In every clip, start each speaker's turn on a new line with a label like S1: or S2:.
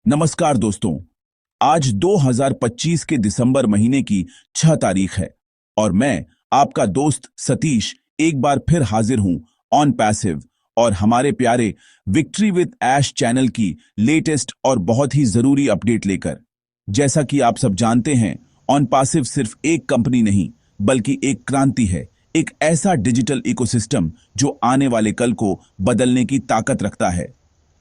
S1: नमस्कार दोस्तों। आज 2025 के दिसंबर महीने की 6 तारीख है और मैं आपका दोस्त सतीश एक बार फिर हाजिर हूं ऑन पैसिव और हमारे प्यारे विक्ट्री विद ऐश चैनल की लेटेस्ट और बहुत ही जरूरी अपडेट लेकर। जैसा कि आप सब जानते हैं, ऑन पैसिव सिर्फ एक कंपनी नहीं बल्कि एक क्रांति है, एक ऐसा डिजिटल इकोसिस्टम जो आने वाले कल को बदलने की ताकत रखता है।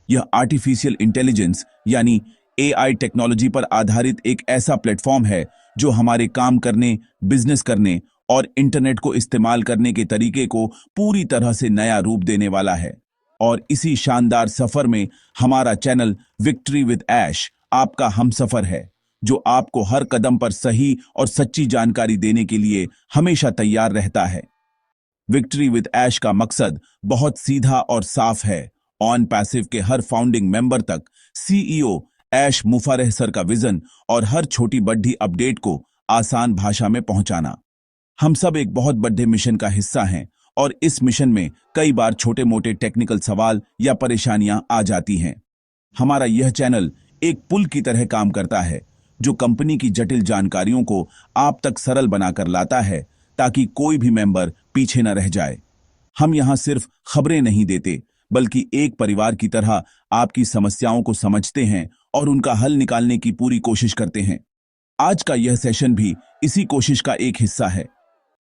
S1: यह आर्टिफिशियल इंटेलिजेंस यानी एआई टेक्नोलॉजी पर आधारित एक ऐसा प्लेटफॉर्म है जो हमारे काम करने, बिजनेस करने और इंटरनेट को इस्तेमाल करने के तरीके को पूरी तरह से नया रूप देने वाला है। और इसी शानदार सफर में हमारा चैनल विक्ट्री विद ऐश आपका हमसफर है, जो आपको हर कदम पर सही और सच्ची जानकारी देने के लिए हमेशा तैयार रहता है। विक्ट्री विद ऐश का मकसद बहुत सीधा और साफ है, ऑन पैसिव के हर फाउंडिंग मेंबर तक सीईओ ऐश मुफारह सर का विजन और हर छोटी बड़ी अपडेट को आसान भाषा में पहुंचाना। हम सब एक बहुत बड़े मिशन का हिस्सा हैं और इस मिशन में कई बार छोटे मोटे टेक्निकल सवाल या परेशानियां आ जाती हैं। हमारा यह चैनल एक पुल की तरह काम करता है जो कंपनी की जटिल जानकारियों को आप तक सरल बनाकर लाता है ताकि कोई भी मेंबर पीछे न रह जाए। हम यहां सिर्फ खबरें नहीं देते बल्कि एक परिवार की तरह आपकी समस्याओं को समझते हैं और उनका हल निकालने की पूरी कोशिश करते हैं। आज का यह सेशन भी इसी कोशिश का एक हिस्सा है।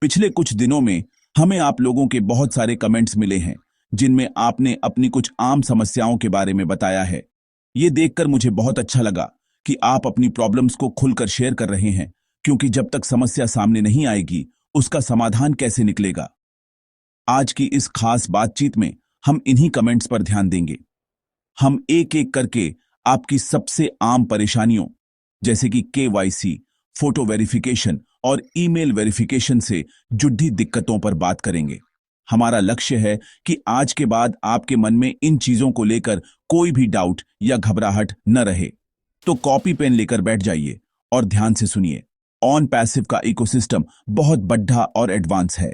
S1: पिछले कुछ दिनों में हमें आप लोगों के बहुत सारे कमेंट्स मिले हैं जिनमें आपने अपनी कुछ आम समस्याओं के बारे में बताया है। ये देखकर मुझे बहुत अच्छा लगा कि आप अपनी प्रॉब्लम्स को खुलकर शेयर कर रहे हैं, क्योंकि जब तक समस्या सामने नहीं आएगी उसका समाधान कैसे निकलेगा। आज की इस खास बातचीत में हम इन्हीं कमेंट्स पर ध्यान देंगे। हम एक एक करके आपकी सबसे आम परेशानियों जैसे कि केवाईसी, फोटो वेरिफिकेशन और ईमेल वेरिफिकेशन से जुड़ी दिक्कतों पर बात करेंगे। हमारा लक्ष्य है कि आज के बाद आपके मन में इन चीजों को लेकर कोई भी डाउट या घबराहट न रहे। तो कॉपी पेन लेकर बैठ जाइए और ध्यान से सुनिए। ऑन पैसिव का इकोसिस्टम बहुत बड़ा और एडवांस है।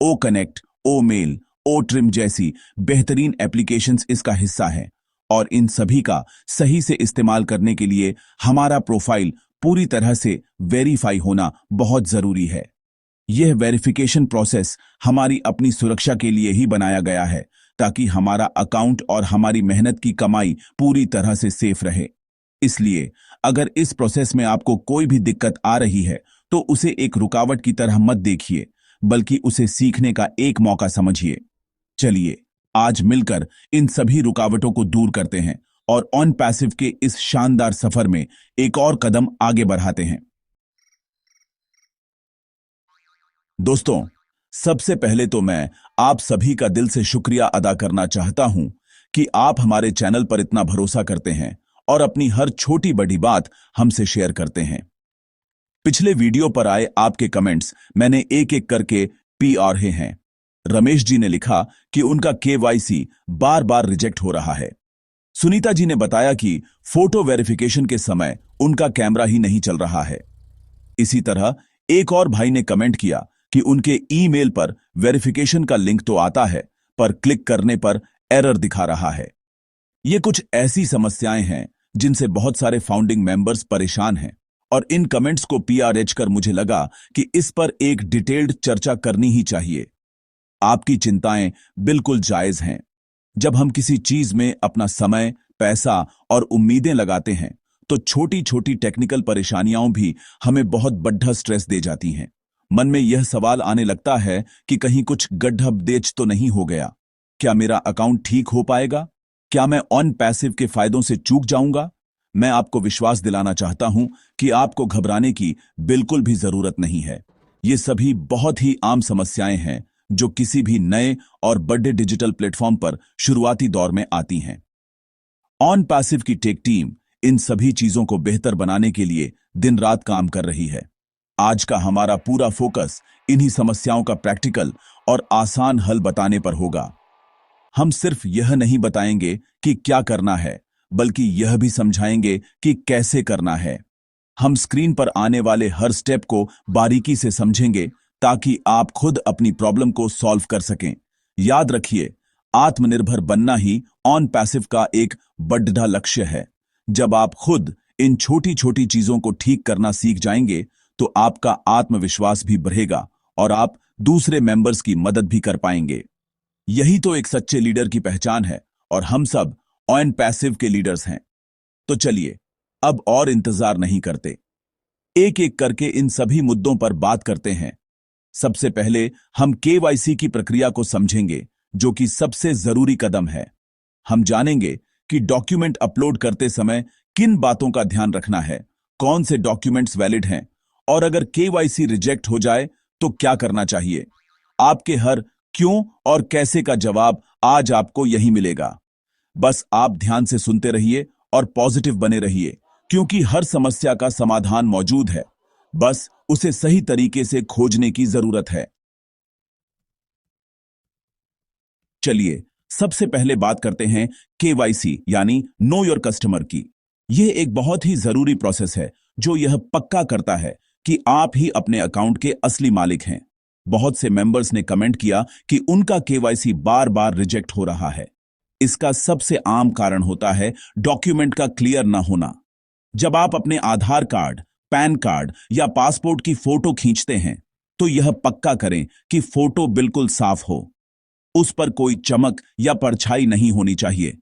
S1: ओ कनेक्ट, ओ मेल, ओ ट्रिम जैसी बेहतरीन एप्लीकेशंस इसका हिस्सा हैं और इन सभी का सही से इस्तेमाल करने के लिए हमारा प्रोफाइल पूरी तरह से वेरीफाई होना बहुत जरूरी है। यह वेरिफिकेशन प्रोसेस हमारी अपनी सुरक्षा के लिए ही बनाया गया है ताकि हमारा अकाउंट और हमारी मेहनत की कमाई पूरी तरह से सेफ रहे। इसलिए अगर इस प्रोसेस में आपको कोई भी दिक्कत आ रही है तो उसे एक रुकावट की तरह मत देखिए, बल्कि उसे सीखने का एक मौका समझिए। चलिए आज मिलकर इन सभी रुकावटों को दूर करते हैं और ऑन पैसिव के इस शानदार सफर में एक और कदम आगे बढ़ाते हैं। दोस्तों, सबसे पहले तो मैं आप सभी का दिल से शुक्रिया अदा करना चाहता हूं कि आप हमारे चैनल पर इतना भरोसा करते हैं और अपनी हर छोटी बड़ी बात हमसे शेयर करते हैं। पिछले वीडियो पर आए आपके कमेंट्स मैंने एक एक करके पी आ रहे हैं। रमेश जी ने लिखा कि उनका केवाईसी बार बार रिजेक्ट हो रहा है। सुनीता जी ने बताया कि फोटो वेरिफिकेशन के समय उनका कैमरा ही नहीं चल रहा है। इसी तरह एक और भाई ने कमेंट किया कि उनके ईमेल पर वेरिफिकेशन का लिंक तो आता है पर क्लिक करने पर एरर दिखा रहा है। ये कुछ ऐसी समस्याएं हैं जिनसे बहुत सारे फाउंडिंग मेंबर्स परेशान हैं और इन कमेंट्स को पीआरएच कर मुझे लगा कि इस पर एक डिटेल्ड चर्चा करनी ही चाहिए। आपकी चिंताएं बिल्कुल जायज हैं। जब हम किसी चीज में अपना समय, पैसा और उम्मीदें लगाते हैं तो छोटी छोटी टेक्निकल परेशानियां भी हमें बहुत बड़ा स्ट्रेस दे जाती हैं। मन में यह सवाल आने लगता है कि कहीं कुछ गड्ढबदेच तो नहीं हो गया? क्या मेरा अकाउंट ठीक हो पाएगा? क्या मैं ऑन पैसिव के फायदों से चूक जाऊंगा? मैं आपको विश्वास दिलाना चाहता हूं कि आपको घबराने की बिल्कुल भी जरूरत नहीं है। ये सभी बहुत ही आम समस्याएं हैं जो किसी भी नए और बड़े डिजिटल प्लेटफॉर्म पर शुरुआती दौर में आती हैं। ऑन पैसिव की टेक टीम इन सभी चीजों को बेहतर बनाने के लिए दिन रात काम कर रही है। आज का हमारा पूरा फोकस इन्हीं समस्याओं का प्रैक्टिकल और आसान हल बताने पर होगा। हम सिर्फ यह नहीं बताएंगे कि क्या करना है, बल्कि यह भी समझाएंगे कि कैसे करना है। हम स्क्रीन पर आने वाले हर स्टेप को बारीकी से समझेंगे ताकि आप खुद अपनी प्रॉब्लम को सॉल्व कर सकें। याद रखिए, आत्मनिर्भर बनना ही ऑन पैसिव का एक बड़ा लक्ष्य है। जब आप खुद इन छोटी छोटी चीजों को ठीक करना सीख जाएंगे तो आपका आत्मविश्वास भी बढ़ेगा और आप दूसरे मेंबर्स की मदद भी कर पाएंगे। यही तो एक सच्चे लीडर की पहचान है और हम सब ऑन पैसिव के लीडर्स हैं। तो चलिए अब और इंतजार नहीं करते, एक एक करके इन सभी मुद्दों पर बात करते हैं। सबसे पहले हम केवाईसी की प्रक्रिया को समझेंगे, जो कि सबसे जरूरी कदम है। हम जानेंगे कि डॉक्यूमेंट अपलोड करते समय किन बातों का ध्यान रखना है, कौन से डॉक्यूमेंट्स वैलिड हैं और अगर केवाईसी रिजेक्ट हो जाए तो क्या करना चाहिए। आपके हर क्यों और कैसे का जवाब आज आपको यही मिलेगा। बस आप ध्यान से सुनते रहिए और पॉजिटिव बने रहिए, क्योंकि हर समस्या का समाधान मौजूद है, बस उसे सही तरीके से खोजने की जरूरत है। चलिए सबसे पहले बात करते हैं केवाईसी यानी नो योर कस्टमर की। यह एक बहुत ही जरूरी प्रोसेस है जो यह पक्का करता है कि आप ही अपने अकाउंट के असली मालिक हैं। बहुत से मेंबर्स ने कमेंट किया कि उनका केवाईसी बार बार रिजेक्ट हो रहा है। इसका सबसे आम कारण होता है डॉक्यूमेंट का क्लियर ना होना। जब आप अपने आधार कार्ड, पैन कार्ड या पासपोर्ट की फोटो खींचते हैं तो यह पक्का करें कि फोटो बिल्कुल साफ हो। उस पर कोई चमक या परछाई नहीं होनी चाहिए।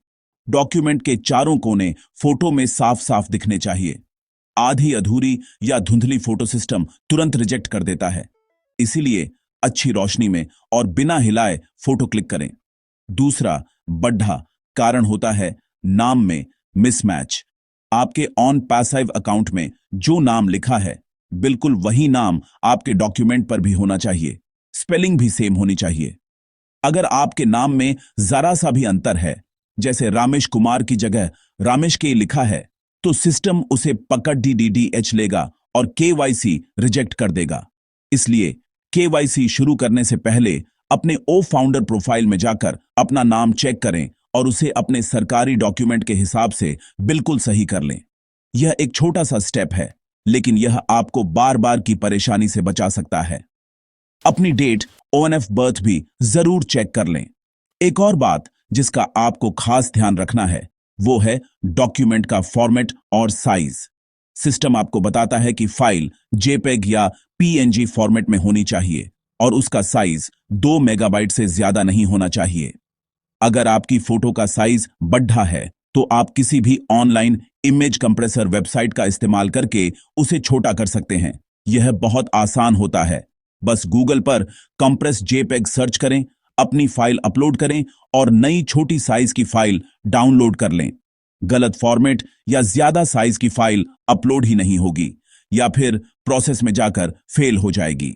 S1: डॉक्यूमेंट के चारों कोने फोटो में साफ साफ दिखने चाहिए। आधी अधूरी या धुंधली फोटो सिस्टम तुरंत रिजेक्ट कर देता है। इसीलिए अच्छी रोशनी में और बिना हिलाए फोटो क्लिक करें। दूसरा बड़ा कारण होता है नाम में मिसमैच। आपके ऑन पैसिव अकाउंट में जो नाम लिखा है बिल्कुल वही नाम आपके डॉक्यूमेंट पर भी होना चाहिए। स्पेलिंग भी सेम होनी चाहिए। अगर आपके नाम में जरा सा भी अंतर है, जैसे रामेश कुमार की जगह रामेश के लिखा है, तो सिस्टम उसे पकड़ DDH लेगा और केवाईसी रिजेक्ट कर देगा। इसलिए केवाईसी शुरू करने से पहले अपने ओ फाउंडर प्रोफाइल में जाकर अपना नाम चेक करें और उसे अपने सरकारी डॉक्यूमेंट के हिसाब से बिल्कुल सही कर लें। यह एक छोटा सा स्टेप है, लेकिन यह आपको बार बार की परेशानी से बचा सकता है। अपनी डेट ONF बर्थ भी जरूर चेक कर लें। एक और बात जिसका आपको खास ध्यान रखना है वो है डॉक्यूमेंट का फॉर्मेट और साइज। सिस्टम आपको बताता है कि फाइल JPEG या PNG फॉर्मेट में होनी चाहिए और उसका साइज 2 मेगाबाइट से ज्यादा नहीं होना चाहिए। अगर आपकी फोटो का साइज बड़ा है तो आप किसी भी ऑनलाइन इमेज कंप्रेसर वेबसाइट का इस्तेमाल करके उसे छोटा कर सकते हैं। यह बहुत आसान होता है। बस गूगल पर कंप्रेस JPEG सर्च करें, अपनी फाइल अपलोड करें और नई छोटी साइज की फाइल डाउनलोड कर लें। गलत फॉर्मेट या ज्यादा साइज की फाइल अपलोड ही नहीं होगी या फिर प्रोसेस में जाकर फेल हो जाएगी।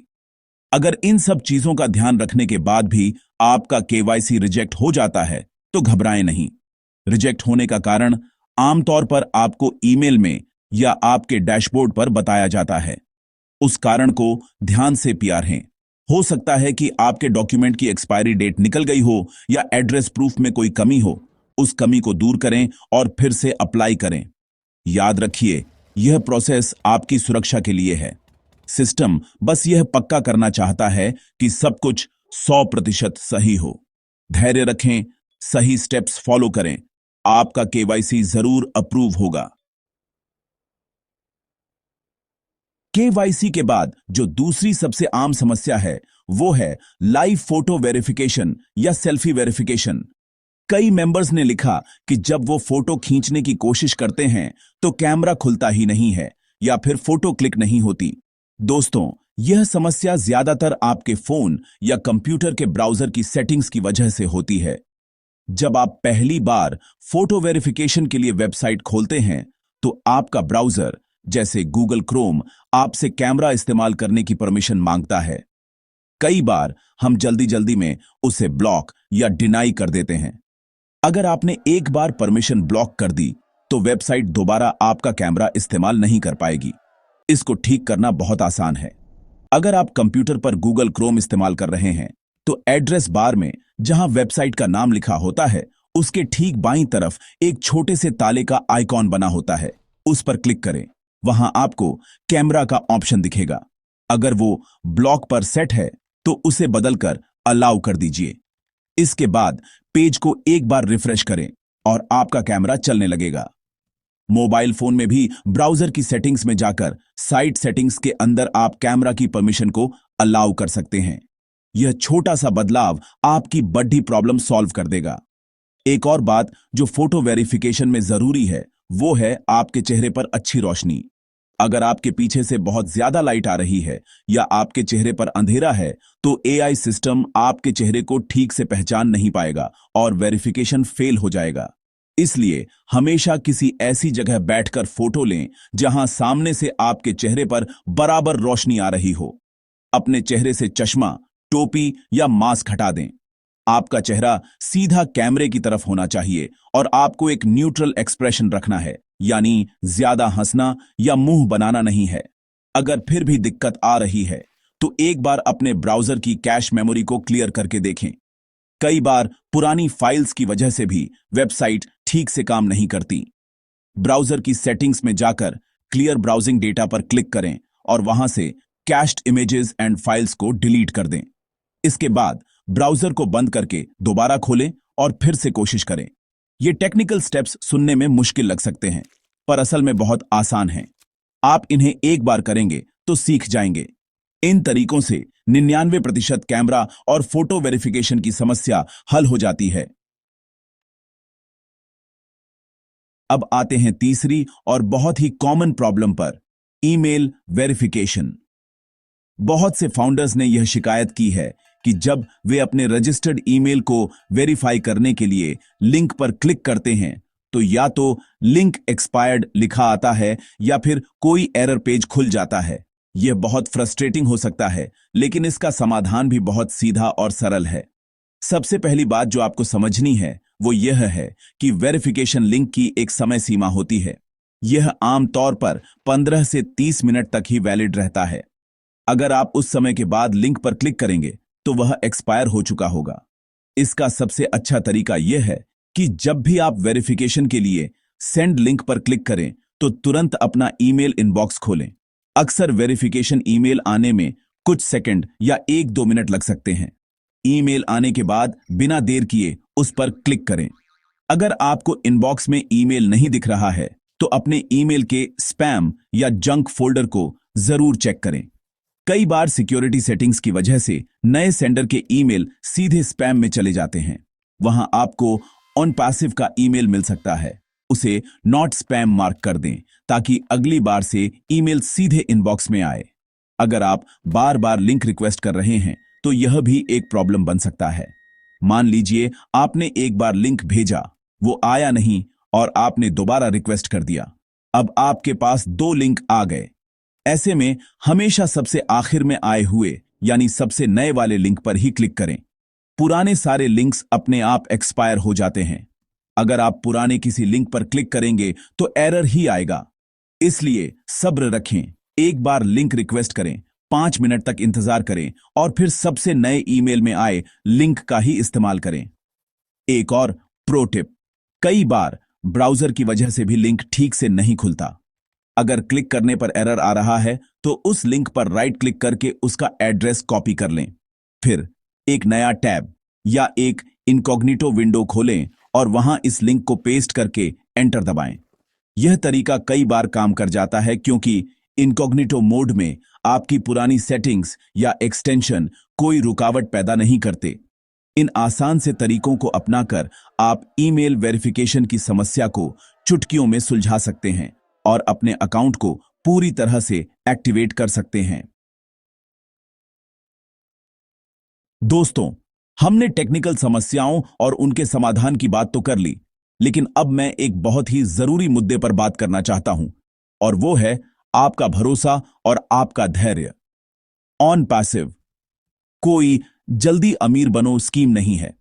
S1: अगर इन सब चीजों का ध्यान रखने के बाद भी आपका केवाईसी रिजेक्ट हो जाता है तो घबराएं नहीं। रिजेक्ट होने का कारण आमतौर पर आपको ईमेल में या आपके डैशबोर्ड पर बताया जाता है। उस कारण को ध्यान से पियारें। हो सकता है कि आपके डॉक्यूमेंट की एक्सपायरी डेट निकल गई हो या एड्रेस प्रूफ में कोई कमी हो। उस कमी को दूर करें और फिर से अप्लाई करें। याद रखिए, यह प्रोसेस आपकी सुरक्षा के लिए है। सिस्टम बस यह पक्का करना चाहता है कि सब कुछ 100% सही हो। धैर्य रखें, सही स्टेप्स फॉलो करें, आपका केवाईसी जरूर अप्रूव होगा। केवाईसी के बाद जो दूसरी सबसे आम समस्या है वो है लाइव फोटो वेरिफिकेशन या सेल्फी वेरिफिकेशन। कई मेंबर्स ने लिखा कि जब वो फोटो खींचने की कोशिश करते हैं तो कैमरा खुलता ही नहीं है या फिर फोटो क्लिक नहीं होती। दोस्तों, यह समस्या ज्यादातर आपके फोन या कंप्यूटर के ब्राउजर की सेटिंग्स की वजह से होती है। जब आप पहली बार फोटो वेरिफिकेशन के लिए वेबसाइट खोलते हैं तो आपका ब्राउजर जैसे गूगल क्रोम आपसे कैमरा इस्तेमाल करने की परमिशन मांगता है। कई बार हम जल्दी जल्दी में उसे ब्लॉक या डिनाई कर देते हैं। अगर आपने एक बार परमिशन ब्लॉक कर दी तो वेबसाइट दोबारा आपका कैमरा इस्तेमाल नहीं कर पाएगी। इसको ठीक करना बहुत आसान है। अगर आप कंप्यूटर पर गूगल क्रोम इस्तेमाल कर रहे हैं तो एड्रेस बार में जहां वेबसाइट का नाम लिखा होता है उसके ठीक बाईं तरफ एक छोटे से ताले का आइकॉन बना होता है। उस पर क्लिक करें। वहां आपको कैमरा का ऑप्शन दिखेगा। अगर वो ब्लॉक पर सेट है तो उसे बदलकर अलाउ कर दीजिए। इसके बाद पेज को एक बार रिफ्रेश करें और आपका कैमरा चलने लगेगा। मोबाइल फोन में भी ब्राउजर की सेटिंग्स में जाकर साइट सेटिंग्स के अंदर आप कैमरा की परमिशन को अलाउ कर सकते हैं। यह छोटा सा बदलाव आपकी बड़ी प्रॉब्लम सॉल्व कर देगा। एक और बात जो फोटो वेरिफिकेशन में जरूरी है वो है आपके चेहरे पर अच्छी रोशनी। अगर आपके पीछे से बहुत ज्यादा लाइट आ रही है या आपके चेहरे पर अंधेरा है तो एआई सिस्टम आपके चेहरे को ठीक से पहचान नहीं पाएगा और वेरिफिकेशन फेल हो जाएगा। इसलिए हमेशा किसी ऐसी जगह बैठकर फोटो लें जहां सामने से आपके चेहरे पर बराबर रोशनी आ रही हो। अपने चेहरे से चश्मा, टोपी या मास्क हटा दें। आपका चेहरा सीधा कैमरे की तरफ होना चाहिए और आपको एक न्यूट्रल एक्सप्रेशन रखना है, यानी ज्यादा हंसना या मुंह बनाना नहीं है। अगर फिर भी दिक्कत आ रही है तो एक बार अपने ब्राउजर की कैश मेमोरी को क्लियर करके देखें। कई बार पुरानी फाइल्स की वजह से भी वेबसाइट ठीक से काम नहीं करती। ब्राउजर की सेटिंग्स में जाकर क्लियर ब्राउजिंग डेटा पर क्लिक करें और वहां से कैश्ड इमेजेस एंड फाइल्स को डिलीट कर दें। इसके बाद ब्राउजर को बंद करके दोबारा खोलें और फिर से कोशिश करें। ये टेक्निकल स्टेप्स सुनने में मुश्किल लग सकते हैं, पर असल में बहुत आसान हैं। आप इन्हें एक बार करेंगे तो सीख जाएंगे। इन तरीकों से 99% कैमरा और फोटो वेरिफिकेशन की समस्या हल हो जाती है। अब आते हैं तीसरी और बहुत ही कॉमन प्रॉब्लम पर, ईमेल वेरिफिकेशन। बहुत से फाउंडर्स ने यह शिकायत की है कि जब वे अपने रजिस्टर्ड ईमेल को वेरीफाई करने के लिए लिंक पर क्लिक करते हैं तो या तो लिंक एक्सपायर्ड लिखा आता है या फिर कोई एरर पेज खुल जाता है। यह बहुत फ्रस्ट्रेटिंग हो सकता है, लेकिन इसका समाधान भी बहुत सीधा और सरल है। सबसे पहली बात जो आपको समझनी है वो यह है कि वेरिफिकेशन लिंक की एक समय सीमा होती है। यह आमतौर पर 15 से 30 मिनट तक ही वैलिड रहता है। अगर आप उस समय के बाद लिंक पर क्लिक करेंगे तो वह एक्सपायर हो चुका होगा। इसका सबसे अच्छा तरीका यह है कि जब भी आप वेरिफिकेशन के लिए सेंड लिंक पर क्लिक करें तो तुरंत अपना ईमेल इनबॉक्स खोलें। अक्सर वेरिफिकेशन ईमेल आने में कुछ सेकंड या 1-2 मिनट लग सकते हैं। ईमेल आने के बाद बिना देर किए उस पर क्लिक करें। अगर आपको इनबॉक्स में ईमेल नहीं दिख रहा है तो अपने ईमेल के स्पैम या जंक फोल्डर को जरूर चेक करें। कई बार सिक्योरिटी सेटिंग्स की वजह से नए सेंडर के ईमेल सीधे स्पैम में चले जाते हैं। वहां आपको ऑन पैसिव का ईमेल मिल सकता है, उसे नॉट स्पैम मार्क कर दें ताकि अगली बार से ईमेल सीधे इनबॉक्स में आए। अगर आप बार बार लिंक रिक्वेस्ट कर रहे हैं तो यह भी एक प्रॉब्लम बन सकता है। मान लीजिए आपने एक बार लिंक भेजा, वो आया नहीं और आपने दोबारा रिक्वेस्ट कर दिया। अब आपके पास 2 लिंक आ गए। ऐसे में हमेशा सबसे आखिर में आए हुए यानी सबसे नए वाले लिंक पर ही क्लिक करें। पुराने सारे लिंक्स अपने आप एक्सपायर हो जाते हैं। अगर आप पुराने किसी लिंक पर क्लिक करेंगे तो एरर ही आएगा। इसलिए सब्र रखें, एक बार लिंक रिक्वेस्ट करें, 5 मिनट तक इंतजार करें और फिर सबसे नए ईमेल में आए लिंक का ही इस्तेमाल करें। एक और प्रो टिप, कई बार ब्राउजर की वजह से भी लिंक ठीक से नहीं खुलता। अगर क्लिक करने पर एरर आ रहा है तो उस लिंक पर राइट क्लिक करके उसका एड्रेस कॉपी कर लें। फिर एक नया टैब या एक इनकॉग्निटो विंडो खोलें और वहां इस लिंक को पेस्ट करके एंटर दबाएं। यह तरीका कई बार काम कर जाता है क्योंकि इनकॉग्निटो मोड में आपकी पुरानी सेटिंग्स या एक्सटेंशन कोई रुकावट पैदा नहीं करते। इन आसान से तरीकों को अपनाकर आप ईमेल वेरिफिकेशन की समस्या को चुटकियों में सुलझा सकते हैं और अपने अकाउंट को पूरी तरह से एक्टिवेट कर सकते हैं। दोस्तों, हमने टेक्निकल समस्याओं और उनके समाधान की बात तो कर ली, लेकिन अब मैं एक बहुत ही जरूरी मुद्दे पर बात करना चाहता हूं और वो है आपका भरोसा और आपका धैर्य। ऑन पैसिव कोई जल्दी अमीर बनो स्कीम नहीं है।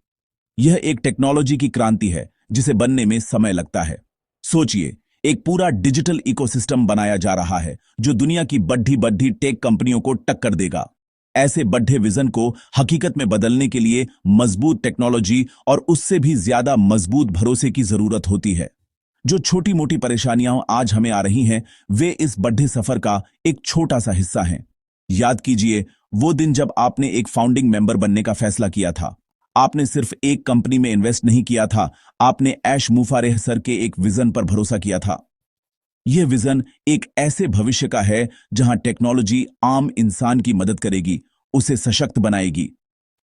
S1: यह एक टेक्नोलॉजी की क्रांति है जिसे बनने में समय लगता है। सोचिए, एक पूरा डिजिटल इकोसिस्टम बनाया जा रहा है जो दुनिया की बड़ी बड़ी टेक कंपनियों को टक्कर देगा। ऐसे बड़े विजन को हकीकत में बदलने के लिए मजबूत टेक्नोलॉजी और उससे भी ज्यादा मजबूत भरोसे की जरूरत होती है। जो छोटी मोटी परेशानियां आज हमें आ रही हैं, वे इस बड़े सफर का एक छोटा सा हिस्सा हैं। याद कीजिए वो दिन जब आपने एक फाउंडिंग मेंबर बनने का फैसला किया था। आपने सिर्फ एक कंपनी में इन्वेस्ट नहीं किया था, आपने ऐश मुफारेह सर के एक विजन पर भरोसा किया था। यह विजन एक ऐसे भविष्य का है जहां टेक्नोलॉजी आम इंसान की मदद करेगी, उसे सशक्त बनाएगी।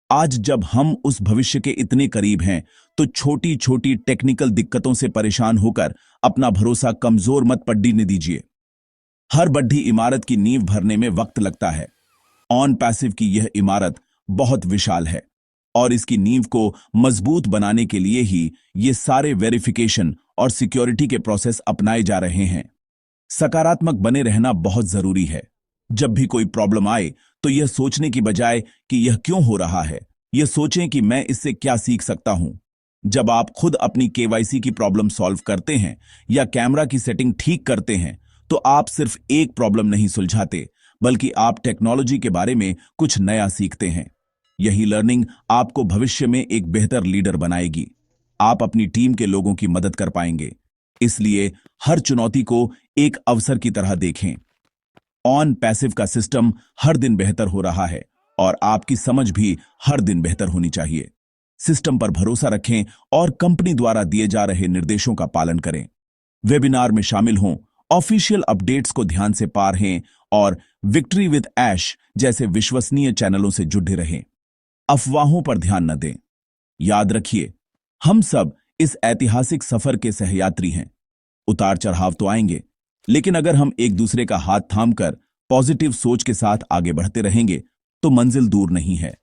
S1: आज जब हम उस भविष्य के इतने करीब हैं, तो छोटी छोटी टेक्निकल दिक्कतों से परेशान होकर अपना भरोसा कमजोर मत पड़ने दीजिए। हर बड़ी इमारत की नींव भरने में वक्त लगता है। ऑन पैसिव की यह इमारत बहुत विशाल है और इसकी नींव को मजबूत बनाने के लिए ही ये सारे वेरिफिकेशन और सिक्योरिटी के प्रोसेस अपनाए जा रहे हैं। सकारात्मक बने रहना बहुत जरूरी है। जब भी कोई प्रॉब्लम आए तो यह सोचने की बजाय कि यह क्यों हो रहा है, यह सोचें कि मैं इससे क्या सीख सकता हूं। जब आप खुद अपनी केवाईसी की प्रॉब्लम सॉल्व करते हैं या कैमरा की सेटिंग ठीक करते हैं, तो आप सिर्फ एक प्रॉब्लम नहीं सुलझाते, बल्कि आप टेक्नोलॉजी के बारे में कुछ नया सीखते हैं। यही लर्निंग आपको भविष्य में एक बेहतर लीडर बनाएगी। आप अपनी टीम के लोगों की मदद कर पाएंगे। इसलिए हर चुनौती को एक अवसर की तरह देखें। ऑन पैसिव का सिस्टम हर दिन बेहतर हो रहा है और आपकी समझ भी हर दिन बेहतर होनी चाहिए। सिस्टम पर भरोसा रखें और कंपनी द्वारा दिए जा रहे निर्देशों का पालन करें। वेबिनार में शामिल हों, ऑफिशियल अपडेट्स को ध्यान से पढ़ें और विक्ट्री विद ऐश जैसे विश्वसनीय चैनलों से जुड़े रहें। अफवाहों पर ध्यान न दें। याद रखिए, हम सब इस ऐतिहासिक सफर के सहयात्री हैं। उतार चढ़ाव तो आएंगे, लेकिन अगर हम एक दूसरे का हाथ थामकर पॉजिटिव सोच के साथ आगे बढ़ते रहेंगे तो मंजिल दूर नहीं है।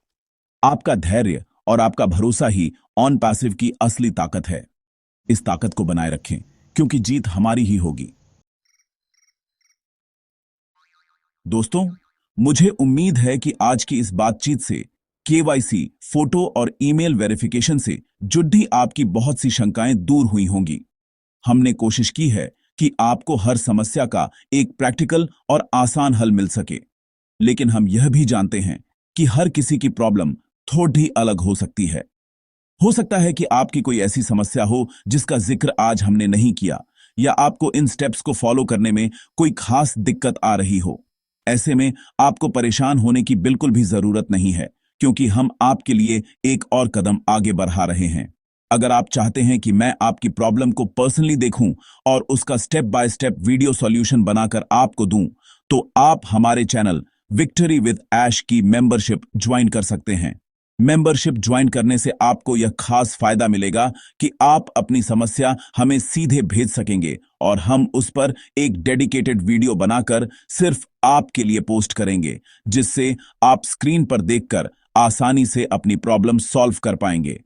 S1: आपका धैर्य और आपका भरोसा ही ऑन पैसिव की असली ताकत है। इस ताकत को बनाए रखें, क्योंकि जीत हमारी ही होगी। दोस्तों, मुझे उम्मीद है कि आज की इस बातचीत से केवाईसी, फोटो और ईमेल वेरिफिकेशन से जुड़ी आपकी बहुत सी शंकाएं दूर हुई होंगी। हमने कोशिश की है कि आपको हर समस्या का एक प्रैक्टिकल और आसान हल मिल सके, लेकिन हम यह भी जानते हैं कि हर किसी की प्रॉब्लम थोड़ी अलग हो सकती है। हो सकता है कि आपकी कोई ऐसी समस्या हो जिसका जिक्र आज हमने नहीं किया, या आपको इन स्टेप्स को फॉलो करने में कोई खास दिक्कत आ रही हो। ऐसे में आपको परेशान होने की बिल्कुल भी जरूरत नहीं है, क्योंकि हम आपके लिए एक और कदम आगे बढ़ा रहे हैं। अगर आप चाहते हैं कि मैं आपकी प्रॉब्लम को पर्सनली देखूं और उसका step by step video solution बनाकर आपको दूं, तो आप हमारे चैनल विक्ट्री विद ऐश की मेंबरशिप ज्वाइन कर सकते हैं। मेंबरशिप ज्वाइन करने से आपको यह खास फायदा मिलेगा कि आप अपनी समस्या हमें सीधे भेज सकेंगे और हम उस पर एक डेडिकेटेड वीडियो बनाकर सिर्फ आपके लिए पोस्ट करेंगे, जिससे आप स्क्रीन पर देखकर आसानी से अपनी प्रॉब्लम सॉल्व कर पाएंगे।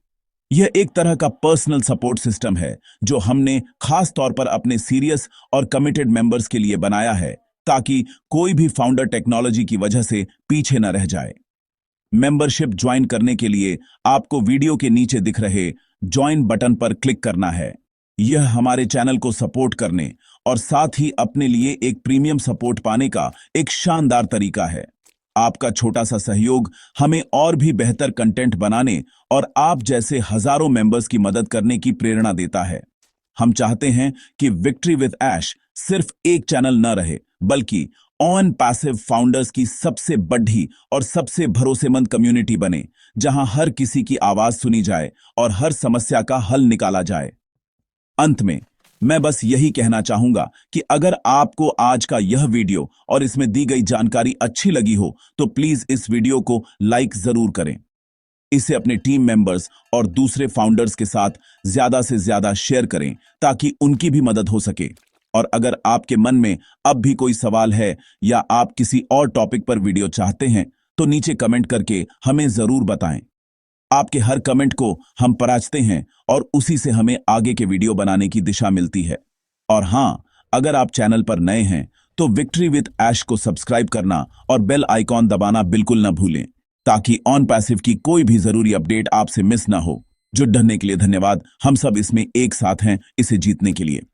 S1: यह एक तरह का पर्सनल सपोर्ट सिस्टम है जो हमने खास तौर पर अपने सीरियस और कमिटेड मेंबर्स के लिए बनाया है, ताकि कोई भी फाउंडर टेक्नोलॉजी की वजह से पीछे न रह जाए। मेंबरशिप ज्वाइन करने के लिए आपको वीडियो के नीचे दिख रहे ज्वाइन बटन पर क्लिक करना है। यह हमारे चैनल को सपोर्ट करने और साथ ही अपने लिए एक प्रीमियम सपोर्ट पाने का एक शानदार तरीका है। आपका छोटा सा सहयोग हमें और भी बेहतर कंटेंट बनाने और आप जैसे हजारों मेंबर्स की मदद करने की प्रेरणा देता है। हम चाहते हैं कि विक्ट्री विद ऐश सिर्फ एक चैनल न रहे, बल्कि ऑन पैसिव फाउंडर्स की सबसे बड़ी और सबसे भरोसेमंद कम्युनिटी बने, जहां हर किसी की आवाज सुनी जाए और हर समस्या का हल निकाला जाए। अंत में मैं बस यही कहना चाहूंगा कि अगर आपको आज का यह वीडियो और इसमें दी गई जानकारी अच्छी लगी हो, तो प्लीज इस वीडियो को लाइक जरूर करें। इसे अपने टीम मेंबर्स और दूसरे फाउंडर्स के साथ ज्यादा से ज्यादा शेयर करें, ताकि उनकी भी मदद हो सके। और अगर आपके मन में अब भी कोई सवाल है या आप किसी और टॉपिक पर वीडियो चाहते हैं, तो नीचे कमेंट करके हमें जरूर बताएं। आपके हर कमेंट को हम परांजते हैं और उसी से हमें आगे के वीडियो बनाने की दिशा मिलती है। और हाँ, अगर आप चैनल पर नए हैं तो विक्ट्री विद ऐश को सब्सक्राइब करना और बेल आइकॉन दबाना बिल्कुल न भूलें, ताकि ऑन पैसिव की कोई भी जरूरी अपडेट आपसे मिस ना हो। जुड़ रहने के लिए धन्यवाद। हम सब इसमें एक साथ हैं इसे जीतने के लिए।